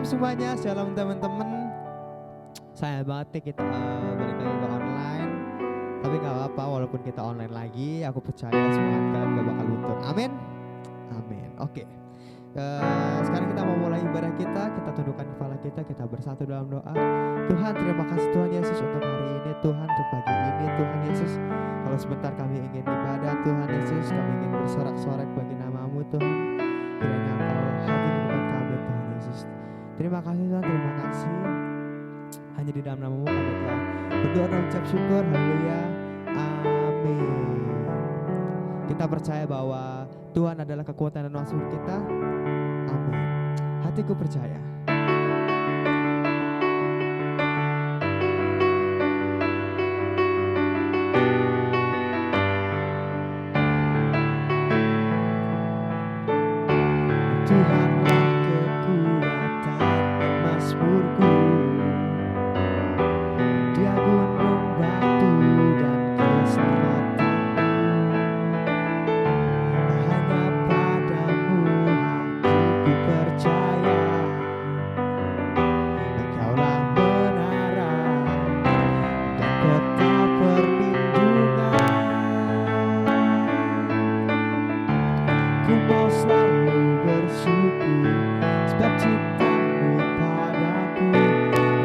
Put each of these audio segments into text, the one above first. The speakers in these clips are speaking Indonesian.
Shalom semuanya, shalom teman-teman. Sayang banget nih kita balik lagi ke online. Tapi gak apa-apa, walaupun kita online lagi, aku percaya semangat kalian gak bakal luntur. Amin. Amin. Oke. Sekarang kita mau mulai ibadah kita tundukkan kepala kita bersatu dalam doa. Tuhan, terima kasih Tuhan Yesus untuk hari ini, Tuhan, untuk pagi ini, Tuhan Yesus. Kalau sebentar kami ingin ibadah, Tuhan Yesus, kami ingin bersorak-sorai bagi nama-Mu, Tuhan. Kiranya Engkau hadir di depan kami, Tuhan Yesus. Terima kasih Tuhan, terima kasih. Hanya di dalam nama-Mu kami telah berdoa dan ucap syukur. Haleluya. Amin. Kita percaya bahwa Tuhan adalah kekuatan dan masmur kita. Amin. Hatiku percaya. Tuhanlah kekuatan dan masmurku. Dia gunung batu dan keselamatanku. Hanya padamu hatiku percaya. Engkaulah menara dan kota perlindungan. Ku mau selalu bersyukur sebab cintamu padaku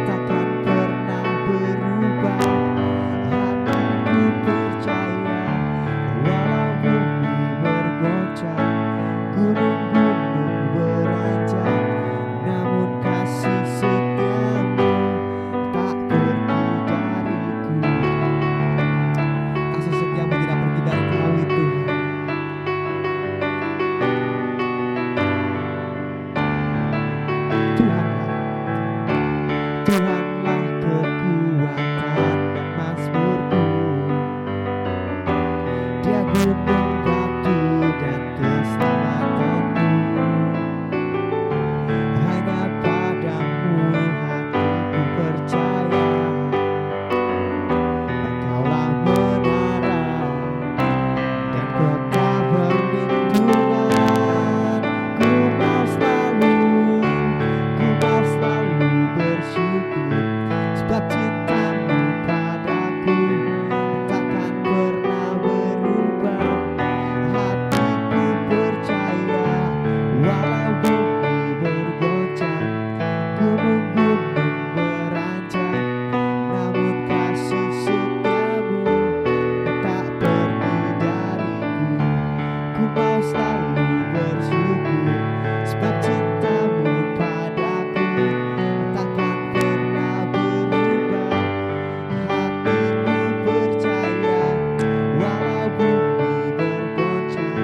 takkan pernah berubah. Hatiku percaya walau bumi bergoncang, gunung-gunung beranjak, namun kasih setiamu tak pergi dariku. Kasih setiamu tidak pergi dari kami, Tuhan. Tuhanlah kekuatan dan masmurku. Dia gunung batu dan keselamatanku. Hanya padamu hatiku percaya. Engkaulah menara dan kota perlindungan. Ku mau selalu bersyukur sebab cintamu padaku takkan pernah berubah. Hatiku percaya walau bumi bergoncang, gunung-gunung beranjak, namun kasih setiamu tak pergi dariku. Ku mau selalu bersyukur sebab cintamu padaku takkan pernah berubah. Hatiku percaya walau bumi bergoncang,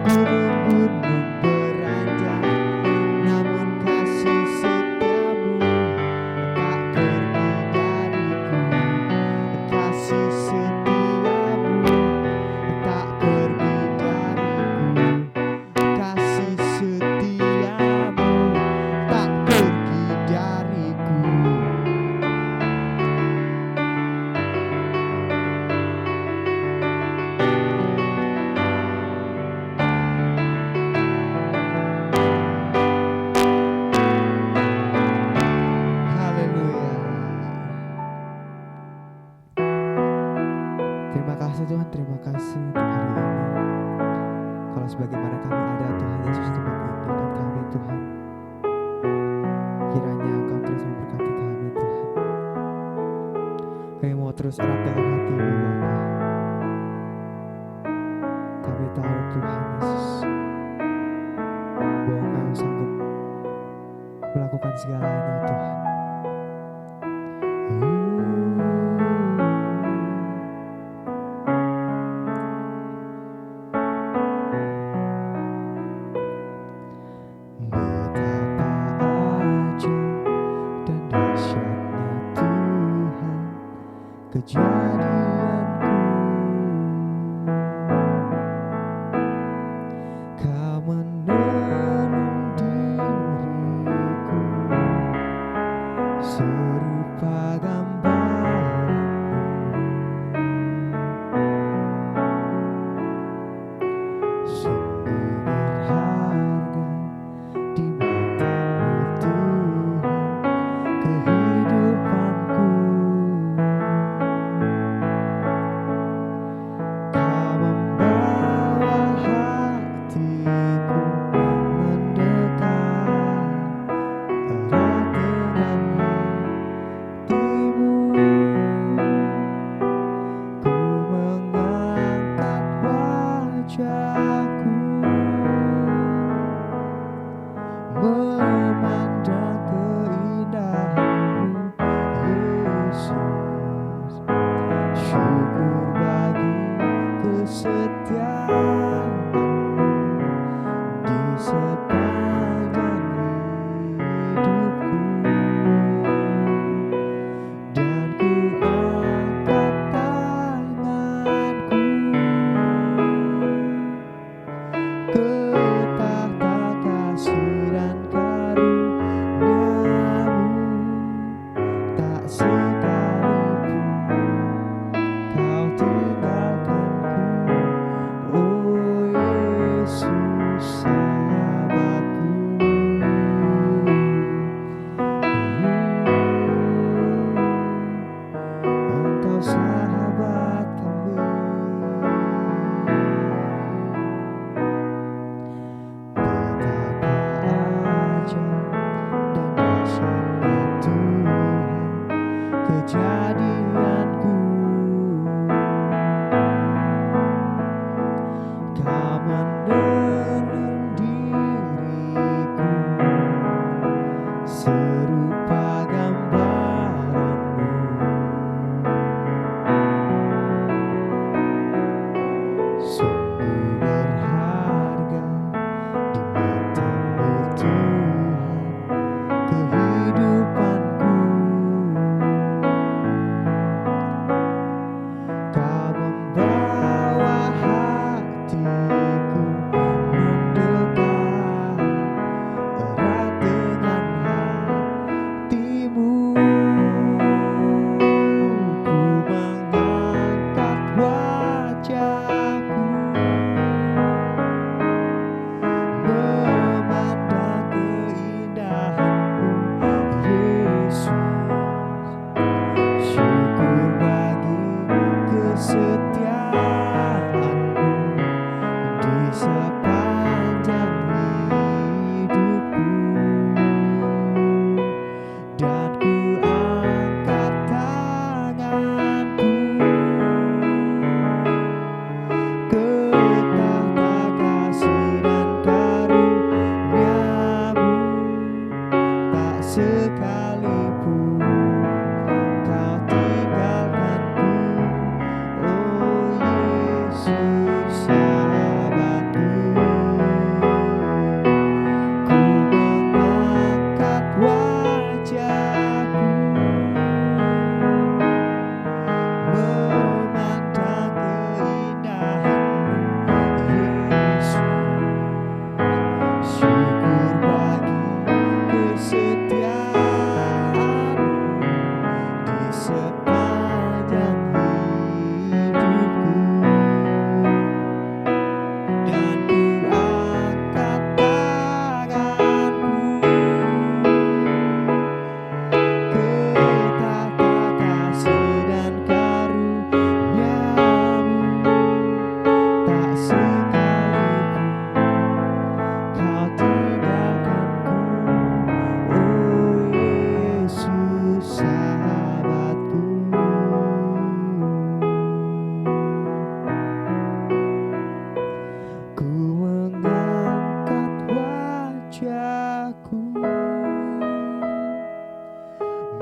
gunung-gunung beranjak, namun kasih setiamu tak pergi dariku. Kasih setiamu tak pergi dariku. Kasih setiamu tak pergi dariku. Haleluya. Terima kasih Tuhan, terima kasih untuk hari ini. Kalau sebagaimana kami ada, Tuhan Yesus, tempat kehidupan kami, Tuhan. Kiranya Engkau terus memberkati kami, Tuhan. Kami mau terus erat dengan hati-Mu, Bapa. Kami tahu Tuhan Yesus bahwa Engkau sanggup melakukan segalanya, Tuhan. Betapa ajaib dan dahsyatnya Tuhan kejadianku. Kau menenun diriku wajahku, memandang keindahan-Mu Yesus. Syukur bagi kesetiaan-Mu di sepanjang hidupku, dan ku angkat tanganku ke tahta kasih dan karunia-Mu. Tak sekalipun Kau tinggalkanku, oh Yesus sahabatku. Engkau sahabat kami. Betapa ajaib dan dahsyatnya Tuhan kejadianku. Kau menelan diriku serupa gambaran-Mu. Sungguh berharga di mata-Mu Tuhan kehidupanku. Kau membawa hatiku mendekat erat dengan hati-Mu. Ku mengangkat wajahku, memandang keindahan-Mu Yesus. Syukur bagi kesetiaan-Mu di sepanjang hidupku, dan ku angkat tanganku ke tahta kasih dan karunia-Mu. Tak sekalipun Kau tinggalkanku, oh Yesus sahabatku. Ku mengangkat wajahku,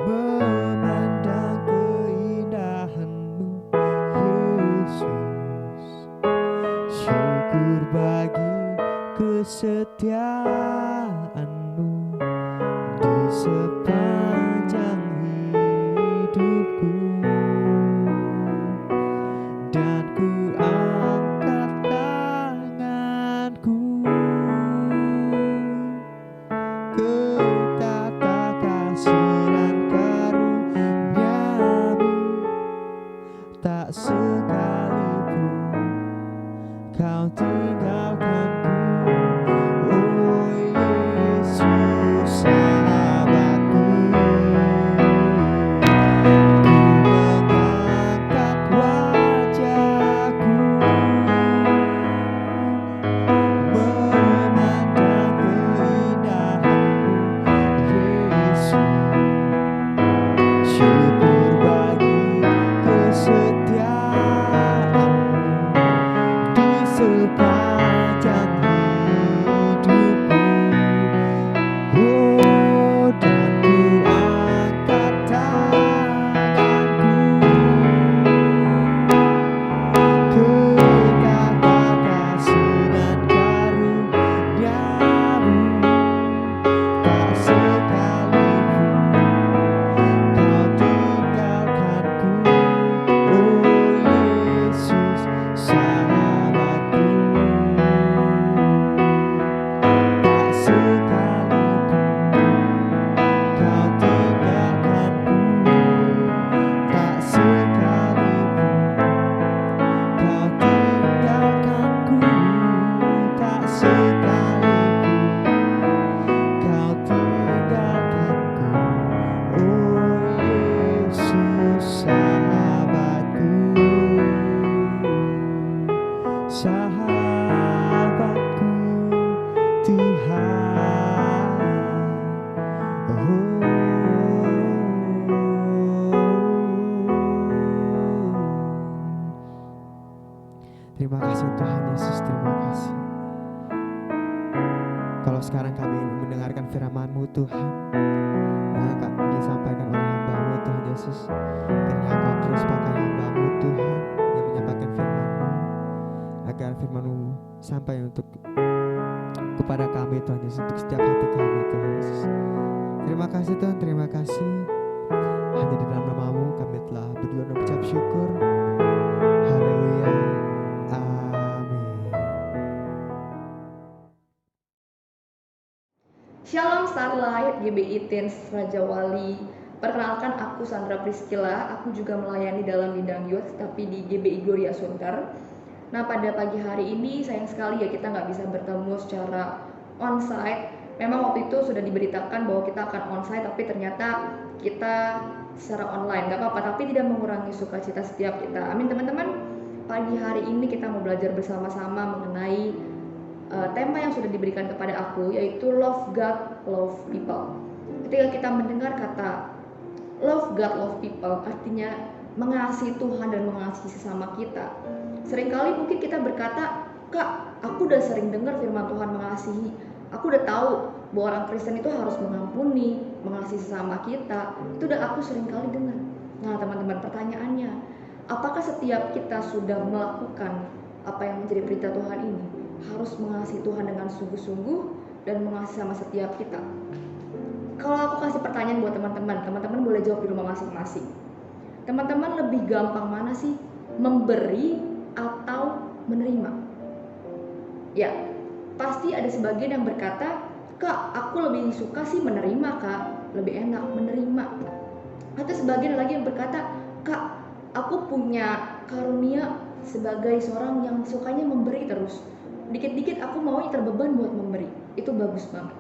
memandang keindahan-Mu Yesus. Syukur bagi kesetiaan-Mu di sepanjang hidupku, dan ku angkat tanganku ke tahta kasih dan karunia-Mu. Tak sekalipun Kau tinggalkanku, oh Yesus sahabatku. Ku mengangkat wajahku, memandang keindahan-Mu Yesus. Syukur bagi kesetiaan-Mu di sepanjang hidupku, dan ku angkat tanganku ke tahta kasih dan karunia-Mu. Tak sekalipun Kau tinggalkanku, oh Yesus sahabatku. sepanjang hidupku. Oh, dan ku angkat tanganku ke kata kasih dan karuniamu. Tak sekalipun kau tinggalkanku, oh Yesus sahabatku. Tak sekalipun kau tinggalkanku, tak sekalipun kau tinggalkanku, tak sekalipun kau tinggalkanku, oh Yesus sahabatku, sahabatku Tuhan. Terima kasih Tuhan Yesus, terima kasih. Kalau sekarang kami mendengarkan firman-Mu Tuhan, yang akan disampaikan oleh hamba-Mu Tuhan Yesus, kiranya Engkau terus pakai hamba-Mu Tuhan yang menyampaikan firman-Mu, agar firman-Mu sampai untuk kepada kami Tuhan Yesus, untuk setiap hati kami Tuhan Yesus. Terima kasih Tuhan, terima kasih. Hanya di dalam nama-Mu kami telah berdoa dan mengucap syukur. Haleluya. Amin. Shalom Starlight, GBI Teens Raja Wali. Perkenalkan, aku Sandra Priscilla. Aku juga melayani dalam bidang youth, tapi di GBI Gloria Sunter. Nah, pada pagi hari ini sayang sekali ya kita nggak bisa bertemu secara onsite. Memang waktu itu sudah diberitakan bahwa kita akan onsite, tapi ternyata kita secara online. Gak apa-apa, tapi tidak mengurangi sukacita setiap kita. Amin teman-teman. Pagi hari ini kita mau belajar bersama-sama mengenai tema yang sudah diberikan kepada aku, yaitu love God, love people. Ketika kita mendengar kata love God, love people, artinya mengasihi Tuhan dan mengasihi sesama kita. Seringkali mungkin kita berkata, Kak, aku udah sering dengar firman Tuhan mengasihi. Aku udah tahu bahwa orang Kristen itu harus mengampuni, mengasihi sesama kita. Itu udah aku sering kali dengar. Nah teman-teman, pertanyaannya, apakah setiap kita sudah melakukan apa yang menjadi perintah Tuhan ini? Harus mengasihi Tuhan dengan sungguh-sungguh dan mengasihi sama setiap kita. Kalau aku kasih pertanyaan buat teman-teman, teman-teman boleh jawab di rumah masing-masing. Teman-teman lebih gampang mana sih? Memberi atau menerima? Ya, pasti ada sebagian yang berkata, Kak, aku lebih suka sih menerima, Kak. Lebih enak menerima. Atau sebagian lagi yang berkata, Kak, aku punya karunia sebagai seorang yang sukanya memberi terus. Dikit-dikit aku maunya terbeban buat memberi. Itu bagus banget.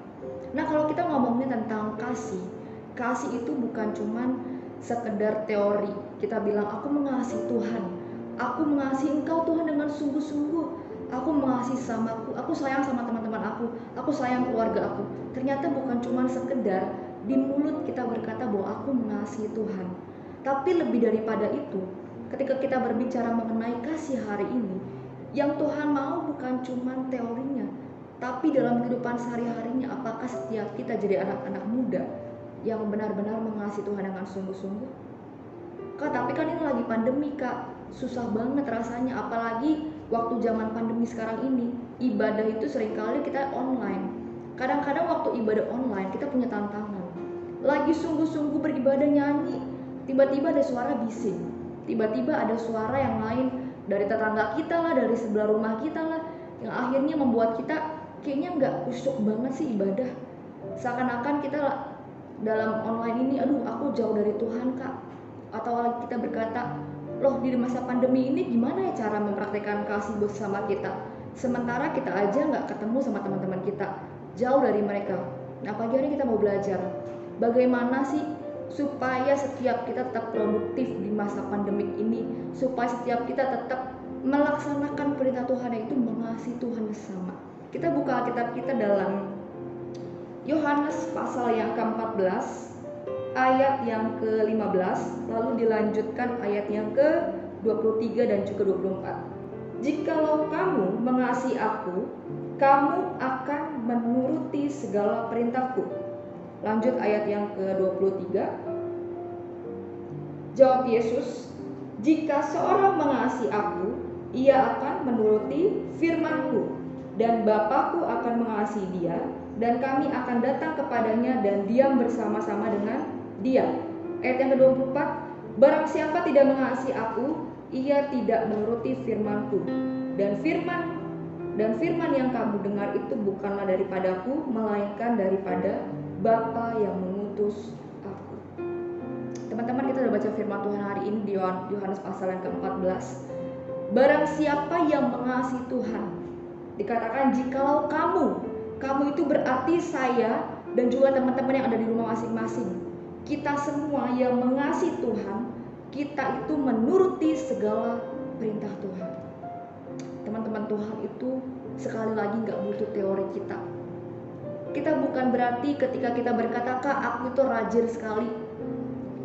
Nah, kalau kita ngomongin tentang kasih, kasih itu bukan cuman sekedar teori. Kita bilang aku mengasihi Tuhan, aku mengasihi Engkau Tuhan dengan sungguh-sungguh, aku mengasihi samaku, aku sayang sama teman-teman aku sayang keluarga aku. Ternyata bukan cuman sekedar di mulut kita berkata bahwa aku mengasihi Tuhan. Tapi lebih daripada itu, ketika kita berbicara mengenai kasih hari ini, yang Tuhan mau bukan cuman teorinya, tapi dalam kehidupan sehari-harinya. Apakah setiap kita jadi anak-anak muda yang benar-benar mengasihi Tuhan dengan sungguh-sungguh? Kak, tapi kan ini lagi pandemi, Kak. Susah banget rasanya, apalagi waktu zaman pandemi sekarang ini. Ibadah itu seringkali kita online. Kadang-kadang waktu ibadah online kita punya tantangan. Lagi sungguh-sungguh beribadah nyanyi, tiba-tiba ada suara bising. Tiba-tiba ada suara yang lain dari tetangga kita lah, dari sebelah rumah kita lah, yang akhirnya membuat kita kayaknya nggak kusyuk banget sih ibadah. Seakan-akan kita dalam online ini, aduh aku jauh dari Tuhan, Kak. Atau kita berkata, loh di masa pandemi ini gimana ya cara mempraktekkan kasih bersama kita, sementara kita aja nggak ketemu sama teman-teman kita, jauh dari mereka. Nah, pagi hari kita mau belajar bagaimana sih supaya setiap kita tetap produktif di masa pandemik ini, supaya setiap kita tetap melaksanakan perintah Tuhan, yaitu mengasihi Tuhan bersama. Kita buka Alkitab kita dalam Yohanes pasal yang ke-14 ayat yang ke-15, lalu dilanjutkan ayat yang ke-23 dan juga 24. Jikalau kamu mengasihi aku, kamu akan menuruti segala perintahku. Lanjut ayat yang ke-23. Jawab Yesus, jika seorang mengasihi aku, ia akan menuruti firman-Ku, dan Bapa-Ku akan mengasihi dia, dan kami akan datang kepadanya dan diam bersama-sama dengan dia. Ayat yang ke-24, barang siapa tidak mengasihi aku, ia tidak menuruti firman-Ku, dan firman yang kamu dengar itu bukanlah daripadaku, melainkan daripada Bapa yang mengutus aku. Teman-teman, kita udah baca firman Tuhan hari ini di Yohanes pasal yang ke-14. Barang siapa yang mengasihi Tuhan, dikatakan jikalau kamu itu berarti saya dan juga teman-teman yang ada di rumah masing-masing. Kita semua yang mengasihi Tuhan, kita itu menuruti segala perintah Tuhan. Teman-teman, Tuhan itu sekali lagi gak butuh teori kita. Kita bukan berarti ketika kita berkata, Kak, aku itu rajin sekali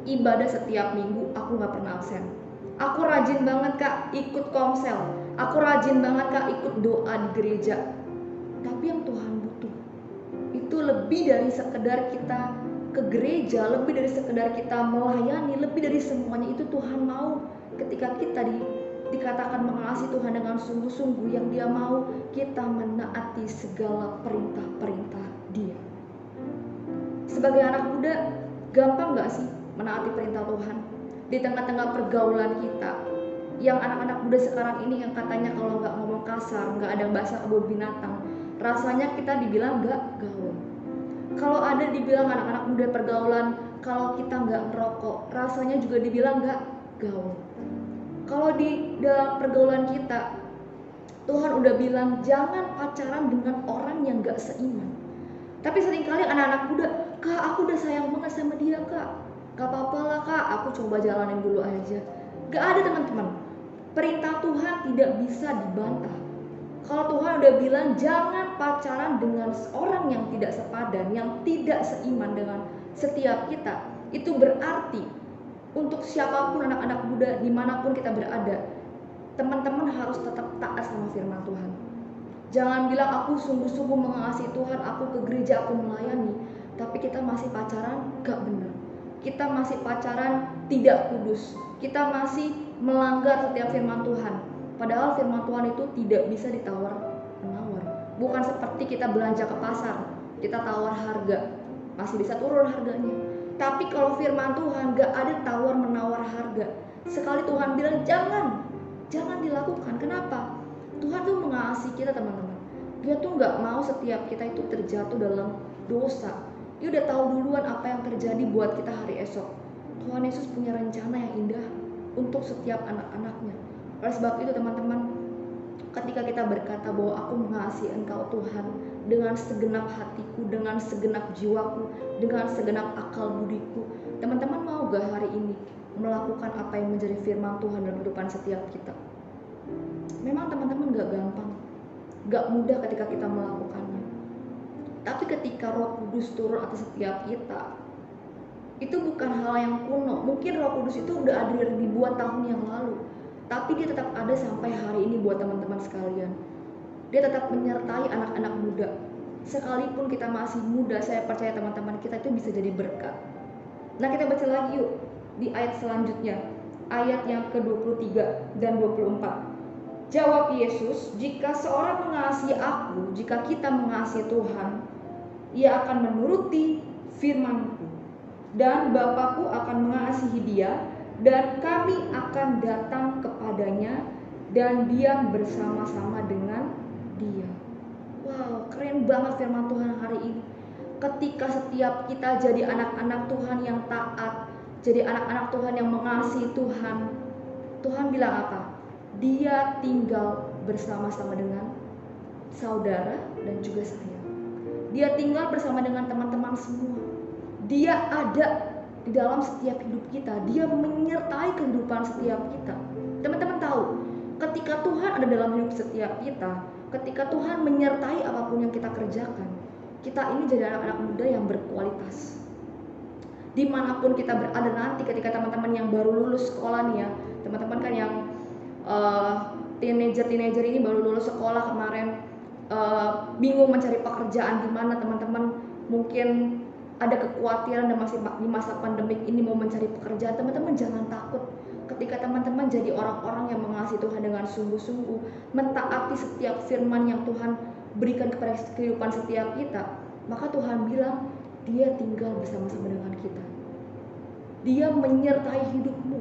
ibadah setiap minggu, aku gak pernah absen. Aku rajin banget, Kak, ikut komsel. Aku rajin banget, Kak, ikut doa di gereja. Tapi yang Tuhan butuh itu lebih dari sekedar kita ke gereja, lebih dari sekedar kita melayani, lebih dari semuanya itu Tuhan mau ketika kita dikatakan mengasihi Tuhan dengan sungguh-sungguh, yang Dia mau kita menaati segala perintah-perintah Dia. Sebagai anak muda, gampang gak sih menaati perintah Tuhan? Di tengah-tengah pergaulan kita, yang anak-anak muda sekarang ini yang katanya kalau gak ngomong kasar, gak ada bahasa kebun binatang, rasanya kita dibilang gak gaul. Kalau ada dibilang anak-anak muda pergaulan, kalau kita gak ngerokok, rasanya juga dibilang gak gaul. Kalau di dalam pergaulan kita, Tuhan udah bilang jangan pacaran dengan orang yang gak seiman. Tapi seringkali anak-anak muda, Kak, aku udah sayang banget sama dia, Kak, gak apa-apa lah, Kak, aku coba jalanin dulu aja. Gak ada, teman-teman. Perintah Tuhan tidak bisa dibantah. Kalau Tuhan udah bilang jangan pacaran dengan orang yang tidak sepadan, yang tidak seiman dengan setiap kita, itu berarti untuk siapapun anak-anak muda dimanapun kita berada, teman-teman harus tetap taat sama firman Tuhan. Jangan bilang aku sungguh-sungguh mengasihi Tuhan, aku ke gereja, aku melayani, tapi kita masih pacaran, gak benar. Kita masih pacaran tidak kudus, kita masih melanggar setiap firman Tuhan. Padahal firman Tuhan itu tidak bisa ditawar-menawar. Bukan seperti kita belanja ke pasar, kita tawar harga, masih bisa turun harganya. Tapi kalau firman Tuhan gak ada tawar-menawar harga. Sekali Tuhan bilang jangan dilakukan. Kenapa? Tuhan tuh mengasihi kita, teman-teman. Dia tuh gak mau setiap kita itu terjatuh dalam dosa. Dia udah tahu duluan apa yang terjadi buat kita hari esok. Tuhan Yesus punya rencana yang indah untuk setiap anak-anaknya. Oleh sebab itu, teman-teman, ketika kita berkata bahwa aku mengasihi Engkau Tuhan dengan segenap hatiku, dengan segenap jiwaku, dengan segenap akal budiku, teman-teman mau gak hari ini melakukan apa yang menjadi firman Tuhan dalam kehidupan setiap kita? Memang teman-teman gak gampang, gak mudah ketika kita melakukannya. Tapi ketika Roh Kudus turun atas setiap kita, itu bukan hal yang kuno. Mungkin Roh Kudus itu udah ada ribuan tahun yang lalu, tapi dia tetap ada sampai hari ini buat teman-teman sekalian. Dia tetap menyertai anak-anak muda. Sekalipun kita masih muda, saya percaya teman-teman kita itu bisa jadi berkat. Nah, kita baca lagi yuk di ayat selanjutnya, ayat yang ke-23 dan 24. Jawab Yesus, jika seorang mengasihi aku, jika kita mengasihi Tuhan, ia akan menuruti firman-Ku, dan Bapa-Ku akan mengasihi dia, dan kami akan datang kepadanya dan diam bersama-sama dengan dia. Wow, keren banget firman Tuhan hari ini. Ketika setiap kita jadi anak-anak Tuhan yang taat, jadi anak-anak Tuhan yang mengasihi Tuhan, Tuhan bilang apa? Dia tinggal bersama-sama dengan saudara dan juga saya. Dia tinggal bersama dengan teman-teman semua. Dia ada di dalam setiap hidup kita. Dia menyertai kehidupan setiap kita. Teman-teman tahu, ketika Tuhan ada dalam hidup setiap kita, ketika Tuhan menyertai apapun yang kita kerjakan, kita ini jadi anak-anak muda yang berkualitas. Dimanapun kita berada nanti, ketika teman-teman yang baru lulus sekolah nih ya, teman-teman kan yang teenager ini baru lulus sekolah kemarin, bingung mencari pekerjaan di mana teman-teman, mungkin ada kekhawatiran dan masih di masa pandemik ini mau mencari pekerjaan. Teman-teman jangan takut. Ketika teman-teman jadi orang-orang yang mengasihi Tuhan dengan sungguh-sungguh, mentaati setiap firman yang Tuhan berikan kepada kehidupan setiap kita, maka Tuhan bilang Dia tinggal bersama-sama dengan kita. Dia menyertai hidupmu.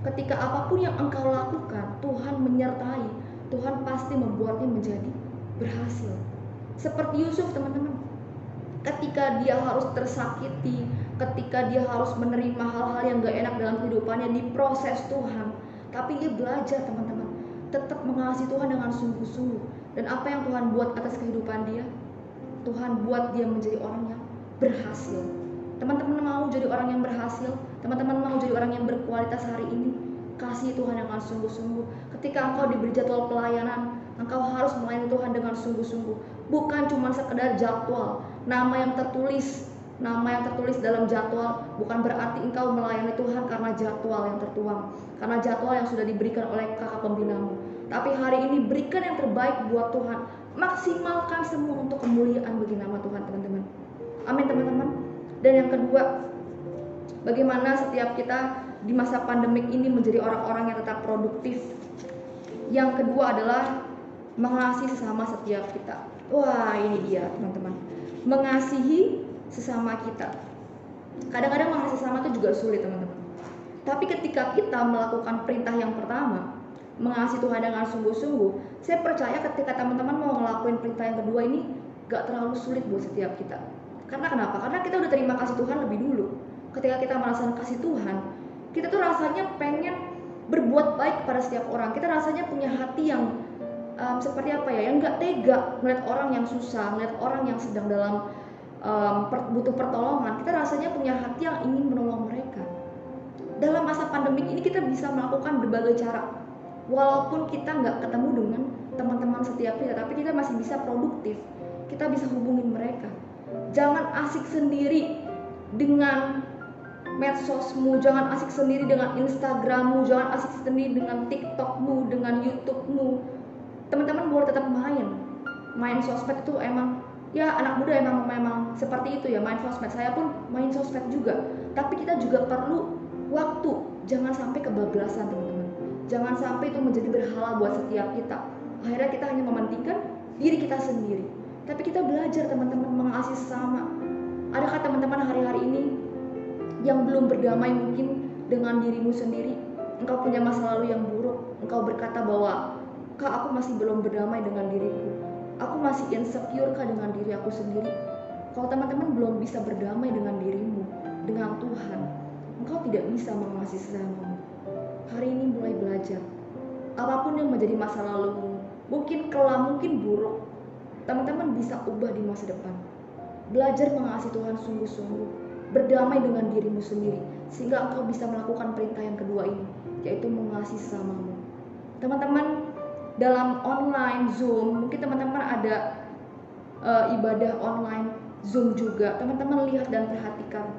Ketika apapun yang engkau lakukan, Tuhan menyertai. Tuhan pasti membuatnya menjadi berhasil. Seperti Yusuf, teman-teman. Ketika dia harus tersakiti, ketika dia harus menerima hal-hal yang gak enak dalam kehidupannya, diproses Tuhan, tapi dia belajar, teman-teman, tetap mengasihi Tuhan dengan sungguh-sungguh. Dan apa yang Tuhan buat atas kehidupan dia? Tuhan buat dia menjadi orang yang berhasil. Teman-teman mau jadi orang yang berhasil? Teman-teman mau jadi orang yang berkualitas hari ini? Kasih Tuhan dengan sungguh-sungguh. Ketika engkau diberi jadwal pelayanan, engkau harus melayani Tuhan dengan sungguh-sungguh. Bukan cuma sekedar jadwal. Nama yang tertulis dalam jadwal bukan berarti engkau melayani Tuhan karena jadwal yang tertuang, karena jadwal yang sudah diberikan oleh kakak pembinamu. Tapi hari ini berikan yang terbaik buat Tuhan. Maksimalkan semua untuk kemuliaan bagi nama Tuhan, teman-teman. Amin, teman-teman. Dan yang kedua, bagaimana setiap kita di masa pandemik ini menjadi orang-orang yang tetap produktif. Yang kedua adalah mengasihi sesama setiap kita. Wah, ini dia, teman-teman. Mengasihi sesama kita. Kadang-kadang mengasihi sesama itu juga sulit, teman-teman. Tapi ketika kita melakukan perintah yang pertama, mengasihi Tuhan dengan sungguh-sungguh, saya percaya ketika teman-teman mau ngelakuin perintah yang kedua ini gak terlalu sulit buat setiap kita. Karena kenapa? Karena kita udah terima kasih Tuhan lebih dulu. Ketika kita merasakan kasih Tuhan, kita tuh rasanya pengen berbuat baik kepada setiap orang. Kita rasanya punya hati yang seperti apa ya, yang gak tega melihat orang yang susah, melihat orang yang sedang dalam butuh pertolongan. Kita rasanya punya hati yang ingin menolong mereka. Dalam masa pandemik ini kita bisa melakukan berbagai cara. Walaupun kita nggak ketemu dengan teman-teman setiap kita, tapi kita masih bisa produktif. Kita bisa hubungin mereka. Jangan asik sendiri dengan medsosmu, jangan asik sendiri dengan Instagrammu, jangan asik sendiri dengan TikTokmu, dengan YouTubemu. Teman-teman boleh tetap main sosmed itu emang ya anak muda memang seperti itu ya, main sosmed. Saya pun main sosmed juga, tapi kita juga perlu waktu. Jangan sampai kebablasan, teman-teman. Jangan sampai itu menjadi berhala buat setiap kita. Akhirnya kita hanya mementingkan diri kita sendiri. Tapi kita belajar, teman-teman, mengasihi sesama. Adakah teman-teman hari-hari ini yang belum berdamai mungkin dengan dirimu sendiri? Engkau punya masa lalu yang buruk. Engkau berkata bahwa, Kak, aku masih belum berdamai dengan diriku. Aku masih insecure kah dengan diri aku sendiri? Kalau teman-teman belum bisa berdamai dengan dirimu, dengan Tuhan, engkau tidak bisa mengasihi sesamamu. Hari ini mulai belajar. Apapun yang menjadi masa lalumu, mungkin kelam, mungkin buruk, teman-teman bisa ubah di masa depan. Belajar mengasihi Tuhan sungguh-sungguh, berdamai dengan dirimu sendiri, sehingga engkau bisa melakukan perintah yang kedua ini, yaitu mengasihi sesamamu. Teman-teman, dalam online Zoom, mungkin teman-teman ada ibadah online Zoom juga. Teman-teman lihat dan perhatikan,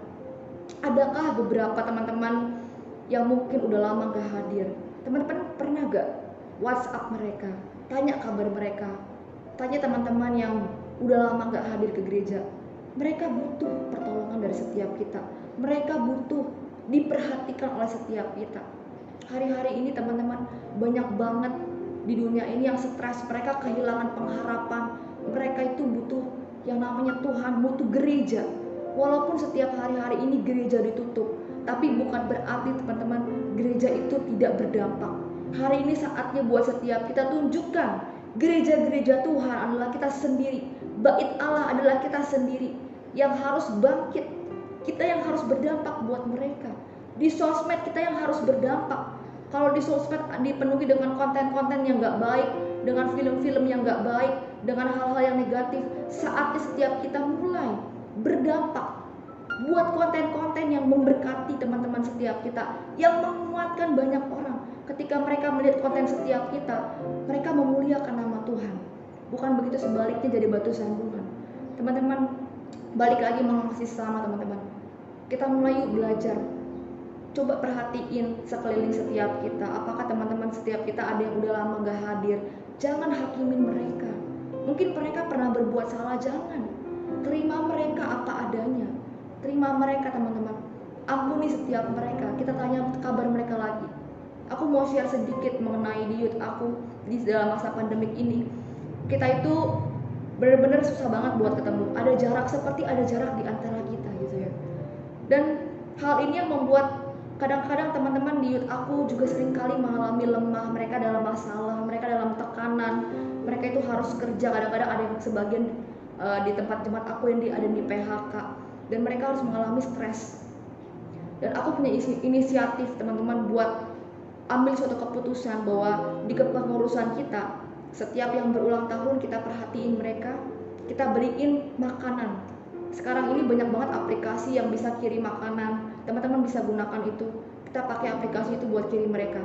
adakah beberapa teman-teman yang mungkin udah lama gak hadir? Teman-teman pernah gak WhatsApp mereka, tanya kabar mereka, tanya teman-teman yang udah lama gak hadir ke gereja? Mereka butuh pertolongan dari setiap kita. Mereka butuh diperhatikan oleh setiap kita. Hari-hari ini teman-teman, banyak banget di dunia ini yang stres. Mereka kehilangan pengharapan. Mereka itu butuh yang namanya Tuhan, butuh gereja. Walaupun setiap hari-hari ini gereja ditutup, tapi bukan berarti, teman-teman, gereja itu tidak berdampak. Hari ini saatnya buat setiap kita tunjukkan gereja-gereja Tuhan adalah kita sendiri. Bait Allah adalah kita sendiri yang harus bangkit. Kita yang harus berdampak buat mereka. Di sosmed kita yang harus berdampak. Kalau di sosmed dipenuhi dengan konten-konten yang gak baik, dengan film-film yang gak baik, dengan hal-hal yang negatif, saatnya setiap kita mulai berdampak. Buat konten-konten yang memberkati teman-teman setiap kita, yang menguatkan banyak orang. Ketika mereka melihat konten setiap kita, mereka memuliakan nama Tuhan. Bukan begitu sebaliknya jadi batu sandungan. Teman-teman, balik lagi mengasihi sesama, teman-teman. Kita mulai yuk belajar Coba perhatiin sekeliling setiap kita. Apakah teman-teman setiap kita ada yang udah lama gak hadir? Jangan hakimin mereka. Mungkin mereka pernah berbuat salah, jangan. Terima mereka apa adanya. Terima mereka teman-teman. Ampuni setiap mereka. Kita tanya kabar mereka lagi. Aku mau share sedikit mengenai di youth aku di dalam masa pandemik ini. Kita itu benar-benar susah banget buat ketemu. Ada jarak, seperti ada jarak di antara kita gitu ya. Dan hal ini yang membuat kadang-kadang teman-teman di youth aku juga seringkali mengalami lemah. Mereka dalam masalah, mereka dalam tekanan, mereka itu harus kerja. Kadang-kadang ada yang sebagian di tempat jemaat aku yang ada di PHK, dan mereka harus mengalami stres. Dan aku punya inisiatif teman-teman buat ambil suatu keputusan bahwa di kepengurusan kita, setiap yang berulang tahun kita perhatiin mereka, kita beriin makanan. Sekarang ini banyak banget aplikasi yang bisa kirim makanan. Teman-teman bisa gunakan itu. Kita pakai aplikasi itu buat kirim mereka.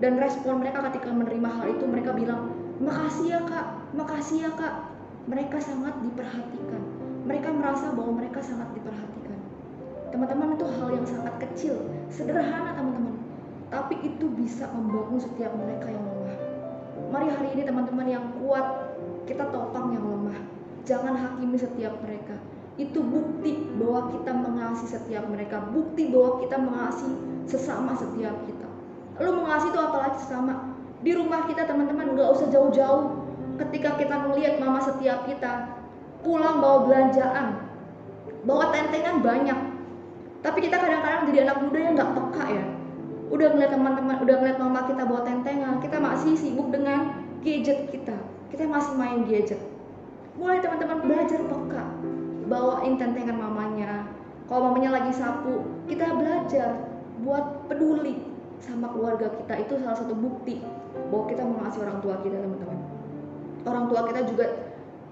Dan respon mereka ketika menerima hal itu, mereka bilang, "Makasih ya kak, makasih ya kak." Mereka sangat diperhatikan. Mereka merasa bahwa mereka sangat diperhatikan. Teman-teman, itu hal yang sangat kecil, sederhana teman-teman. Tapi itu bisa membangun setiap mereka yang lemah. Mari hari ini teman-teman yang kuat, kita topang yang lemah. Jangan hakimi setiap mereka. Itu bukti bahwa kita mengasihi setiap mereka, bukti bahwa kita mengasihi sesama setiap kita. Lalu mengasihi itu apalagi sesama? Di rumah kita teman-teman, gak usah jauh-jauh. Ketika kita melihat mama setiap kita pulang bawa belanjaan, bawa tentengan banyak, tapi kita kadang-kadang jadi anak muda yang gak peka ya. Udah ngeliat teman-teman, udah ngeliat mama kita bawa tentengan, kita masih sibuk dengan gadget kita masih main gadget. Mulai teman-teman belajar peka, bawain tentengan mamanya. Kalau mamanya lagi sapu, kita belajar buat peduli sama keluarga kita. Itu salah satu bukti bahwa kita mengasihi orang tua kita teman-teman. Orang tua kita juga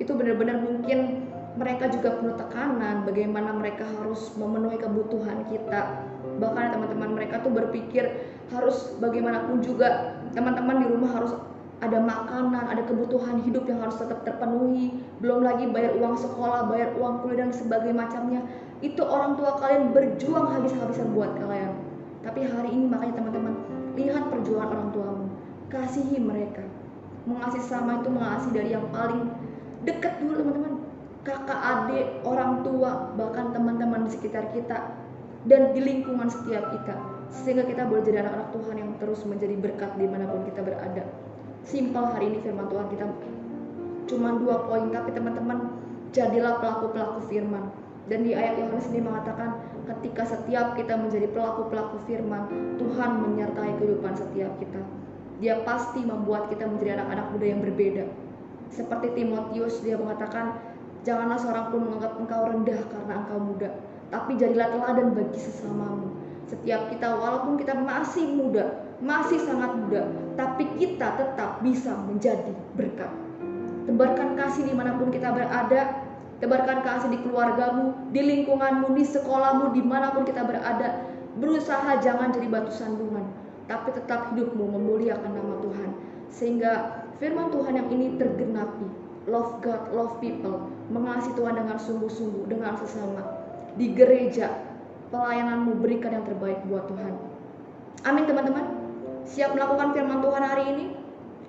itu benar-benar mungkin mereka juga penuh tekanan, bagaimana mereka harus memenuhi kebutuhan kita. Bahkan teman-teman mereka tuh berpikir harus bagaimanapun juga teman-teman di rumah harus ada makanan, ada kebutuhan hidup yang harus tetap terpenuhi. Belum lagi bayar uang sekolah, bayar uang kuliah dan sebagainya macamnya. Itu orang tua kalian berjuang habis-habisan buat kalian. Tapi hari ini makanya teman-teman, lihat perjuangan orang tuamu, kasihi mereka. Mengasihi sama itu mengasihi dari yang paling dekat dulu teman-teman. Kakak, adik, orang tua, bahkan teman-teman di sekitar kita dan di lingkungan setiap kita, sehingga kita boleh jadi anak-anak Tuhan yang terus menjadi berkat dimanapun kita berada. Simpel hari ini firman Tuhan kita cuma 2 poin, tapi teman-teman jadilah pelaku-pelaku firman. Dan di ayat Yohanes ini mengatakan ketika setiap kita menjadi pelaku-pelaku firman, Tuhan menyertai kehidupan setiap kita. Dia pasti membuat kita menjadi anak-anak muda yang berbeda. Seperti Timotius, dia mengatakan, janganlah seorang pun menganggap engkau rendah karena engkau muda, tapi jadilah teladan bagi sesamamu. Setiap kita walaupun kita masih muda, masih sangat muda, tapi kita tetap bisa menjadi berkat. Tebarkan kasih dimanapun kita berada. Tebarkan kasih di keluargamu, di lingkunganmu, di sekolahmu, dimanapun kita berada. Berusaha jangan jadi batu sandungan, tapi tetap hidupmu memuliakan nama Tuhan. Sehingga firman Tuhan yang ini tergenapi. Love God, love people. Mengasihi Tuhan dengan sungguh-sungguh, dengan sesama. Di gereja, pelayananmu berikan yang terbaik buat Tuhan. Amin teman-teman. Siap melakukan firman Tuhan hari ini?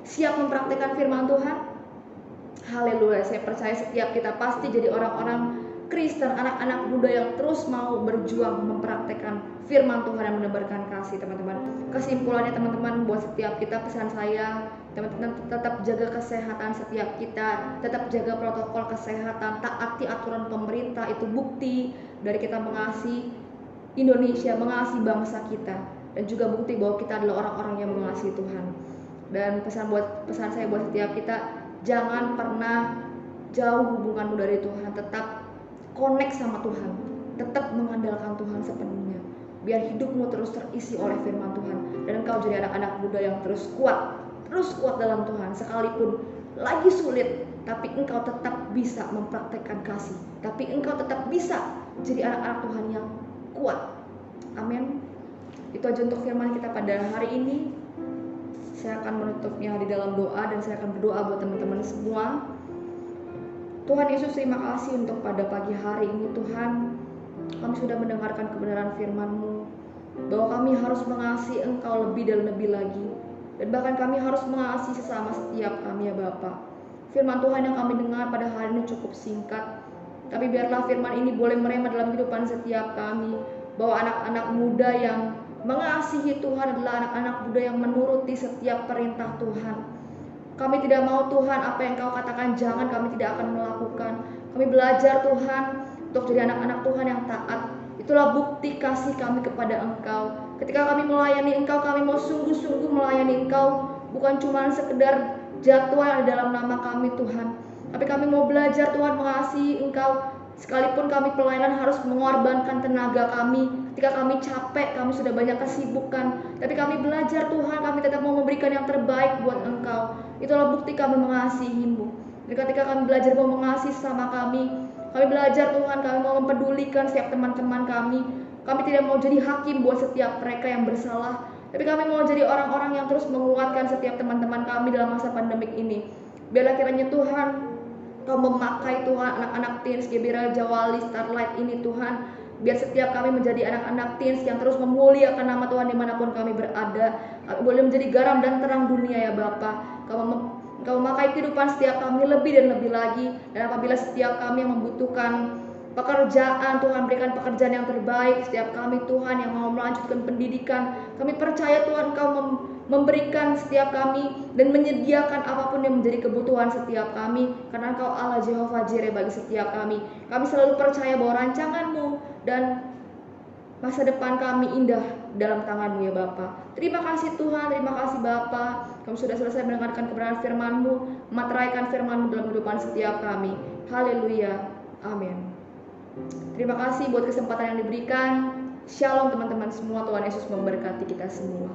Siap mempraktikkan firman Tuhan? Haleluya, saya percaya setiap kita pasti jadi orang-orang Kristen, anak-anak muda yang terus mau berjuang mempraktikkan firman Tuhan dan menebarkan kasih teman-teman. Kesimpulannya teman-teman, buat setiap kita pesan saya, teman-teman tetap jaga kesehatan setiap kita, tetap jaga protokol kesehatan, taati aturan pemerintah. Itu bukti dari kita mengasihi Indonesia, mengasihi bangsa kita, dan juga bukti bahwa kita adalah orang-orang yang mengasihi Tuhan. Dan pesan saya buat setiap kita, jangan pernah jauh hubunganmu dari Tuhan, tetap connect sama Tuhan, tetap mengandalkan Tuhan sepenuhnya, biar hidupmu terus terisi oleh firman Tuhan, dan engkau jadi anak-anak muda yang terus kuat dalam Tuhan. Sekalipun lagi sulit, tapi engkau tetap bisa mempraktekkan kasih, tapi engkau tetap bisa jadi anak-anak Tuhan yang kuat. Amin. Itu aja untuk firman kita pada hari ini. Saya akan menutupnya di dalam doa, dan saya akan berdoa buat teman-teman semua. Tuhan Yesus, terima kasih untuk pada pagi hari ini Tuhan. Kami sudah mendengarkan kebenaran firman-Mu. bahwa kami harus mengasihi Engkau lebih dan lebih lagi, dan bahkan kami harus mengasihi sesama setiap kami ya Bapa. Firman Tuhan yang kami dengar pada hari ini cukup singkat, tapi biarlah firman ini boleh merema dalam kehidupan setiap kami, bahwa anak-anak muda yang mengasihi Tuhan adalah anak-anak muda yang menuruti setiap perintah Tuhan. Kami tidak mau Tuhan apa yang Kau katakan jangan, kami tidak akan melakukan. Kami belajar Tuhan untuk jadi anak-anak Tuhan yang taat. Itulah bukti kasih kami kepada Engkau. Ketika kami melayani Engkau, kami mau sungguh-sungguh melayani Engkau, bukan cuma sekedar jadwal yang ada dalam nama kami Tuhan, tapi kami mau belajar Tuhan mengasihi Engkau. Sekalipun kami pelayanan harus mengorbankan tenaga kami, ketika kami capek, kami sudah banyak kesibukan, tapi kami belajar Tuhan, kami tetap mau memberikan yang terbaik buat Engkau. Itulah bukti kami mengasihi-Mu. Dan ketika kami belajar mau mengasihi sama kami belajar Tuhan, kami mau mempedulikan setiap teman-teman kami. Kami tidak mau jadi hakim buat setiap mereka yang bersalah, tapi kami mau jadi orang-orang yang terus menguatkan setiap teman-teman kami dalam masa pandemik ini. Biarlah kiranya Tuhan, Kau memakai Tuhan anak-anak teens GB Raja Wali Starlight ini Tuhan. Biar setiap kami menjadi anak-anak teens yang terus memuliakan nama Tuhan dimanapun kami berada. Kami boleh menjadi garam dan terang dunia ya Bapa. Kau memakai kehidupan setiap kami lebih dan lebih lagi. Dan apabila setiap kami yang membutuhkan pekerjaan, Tuhan berikan pekerjaan yang terbaik. Setiap kami Tuhan yang mau melanjutkan pendidikan, kami percaya Tuhan Kau memberikan setiap kami dan menyediakan apapun yang menjadi kebutuhan setiap kami, karena Engkau Allah Jehovah Jireh bagi setiap kami. Kami selalu percaya bahwa rancangan-Mu dan masa depan kami indah dalam tangan-Mu ya Bapa. Terima kasih Tuhan, terima kasih Bapa. Kami sudah selesai mendengarkan kebenaran firman-Mu, meteraikan firman-Mu dalam kehidupan setiap kami. Haleluya, amin. Terima kasih buat kesempatan yang diberikan. Shalom teman-teman semua, Tuhan Yesus memberkati kita semua.